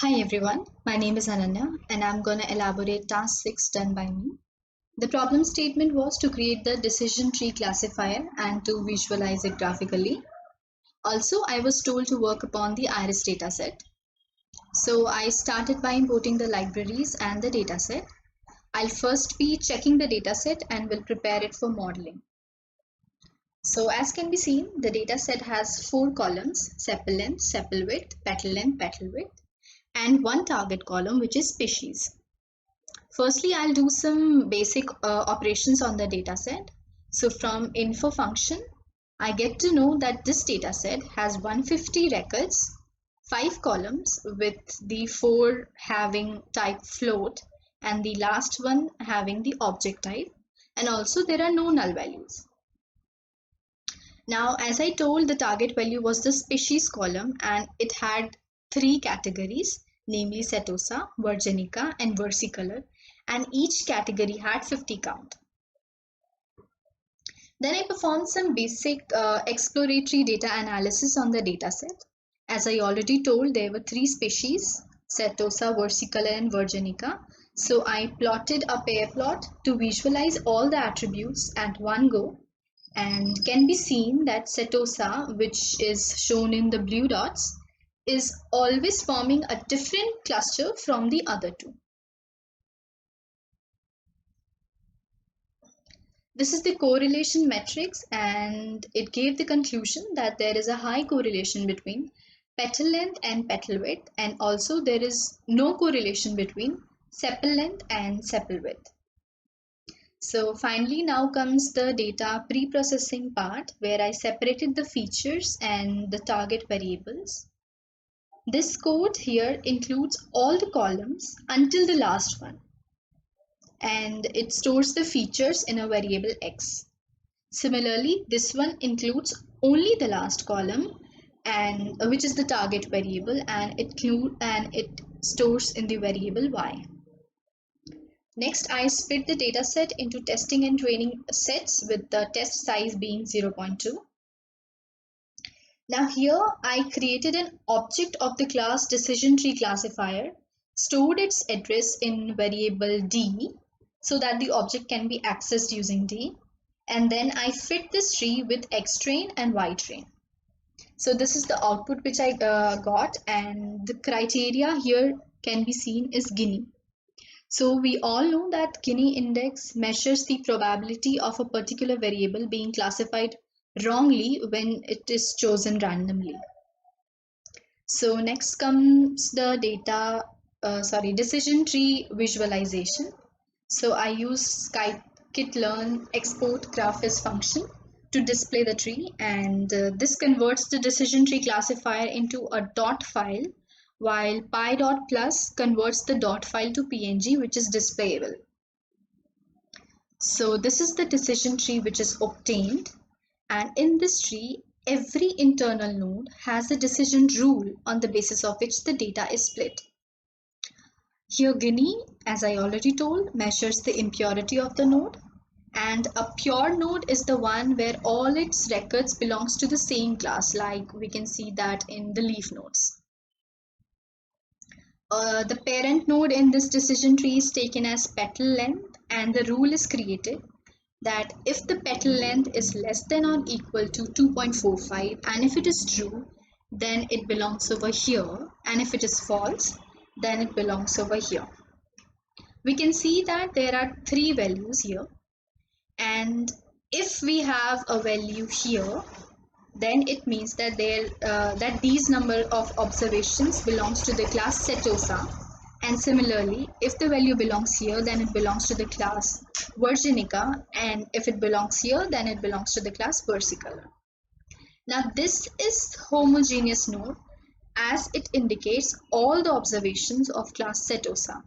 Hi everyone, my name is Ananya and I'm going to elaborate task 6 done by me. The problem statement was to create the decision tree classifier and to visualize it graphically. Also, I was told to work upon the iris dataset. So I started by importing the libraries and the dataset. I'll first be checking the dataset and will prepare it for modeling. So as can be seen, the dataset has 4 columns: sepal length, sepal width, petal length, petal width, and one target column which is species. Firstly, I'll do some basic operations on the dataset. So from info function, I get to know that this dataset has 150 records, 5 columns with the 4 having type float and the last one having the object type, and also there are no null values. Now, as I told, the target value was the species column and it had 3 categories, namely Setosa, Virginica, and versicolor, and each category had 50 count. Then I performed some basic exploratory data analysis on the dataset. As I already told, there were 3 species, Setosa, versicolor, and Virginica. So I plotted a pair plot to visualize all the attributes at one go, and can be seen that Setosa, which is shown in the blue dots, is always forming a different cluster from the other two. This is the correlation matrix, and it gave the conclusion that there is a high correlation between petal length and petal width, and also there is no correlation between sepal length and sepal width. So finally, now comes the data pre-processing part where I separated the features and the target variables. This code here includes all the columns until the last one, and it stores the features in a variable x. Similarly, this one includes only the last column, and which is the target variable, and it stores in the variable y. Next, I split the dataset into testing and training sets with the test size being 0.2. Now here I created an object of the class decision tree classifier, stored its address in variable d so that the object can be accessed using d, and then I fit this tree with xtrain and ytrain. So this is the output which I got, and the criteria here can be seen is Gini. So we all know that Gini index measures the probability of a particular variable being classified wrongly when it is chosen randomly. So next comes the decision tree visualization. So I use scikit-learn export graphis function to display the tree, and this converts the decision tree classifier into a dot file, while py.plus converts the dot file to png, which is displayable. So this is the decision tree which is obtained, and in this tree every internal node has a decision rule on the basis of which the data is split. Here Gini, as I already told, measures the impurity of the node, and a pure node is the one where all its records belongs to the same class, like we can see that in the leaf nodes. The parent node in this decision tree is taken as petal length, and the rule is created that if the petal length is less than or equal to 2.45, and if it is true, then it belongs over here, and if it is false, then it belongs over here. We can see that there are 3 values here, and if we have a value here, then it means that that these number of observations belongs to the class Setosa, and similarly if the value belongs here, then it belongs to the class Virginica, and if it belongs here, then it belongs to the class Versicolor. Now this is homogeneous node as it indicates all the observations of class Setosa.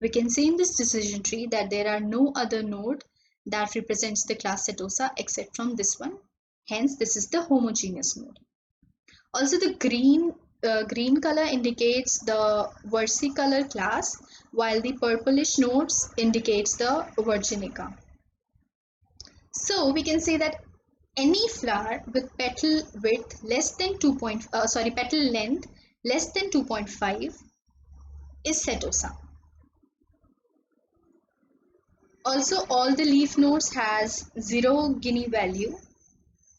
We can see in this decision tree that there are no other node that represents the class Setosa except from this one. Hence, this is the homogeneous node. Also, the green color indicates the versicolor class, while the purplish nodes indicates the Virginica. So we can say that any flower with petal width less than petal length less than 2.5 is setosa. Also, all the leaf nodes has 0 Gini value,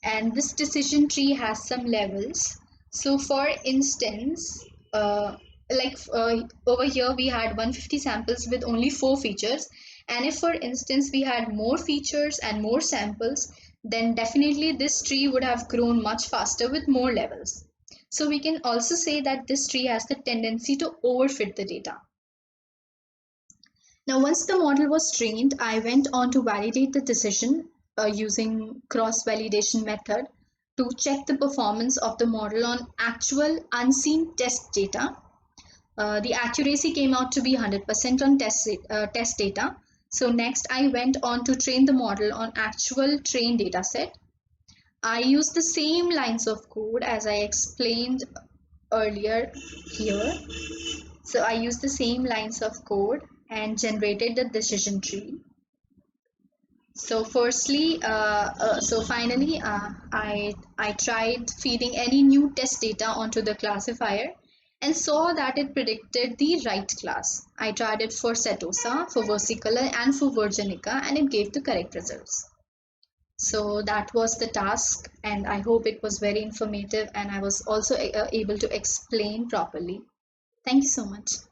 and this decision tree has some levels. So for instance, over here we had 150 samples with only 4 features, and if for instance we had more features and more samples, then definitely this tree would have grown much faster with more levels. So we can also say that this tree has the tendency to overfit the data. Now, once the model was trained, I went on to validate the decision using cross-validation method to check the performance of the model on actual unseen test data. The accuracy came out to be 100% on test data. So next, I went on to train the model on actual trained data set. I used the same lines of code as I explained earlier here. So I used the same lines of code and generated the decision tree. So finally, I tried feeding any new test data onto the classifier and saw that it predicted the right class. I tried it for setosa, for versicolor, and for virginica, and it gave the correct results. So that was the task, and I hope it was very informative, and I was also able to explain properly. Thank you so much.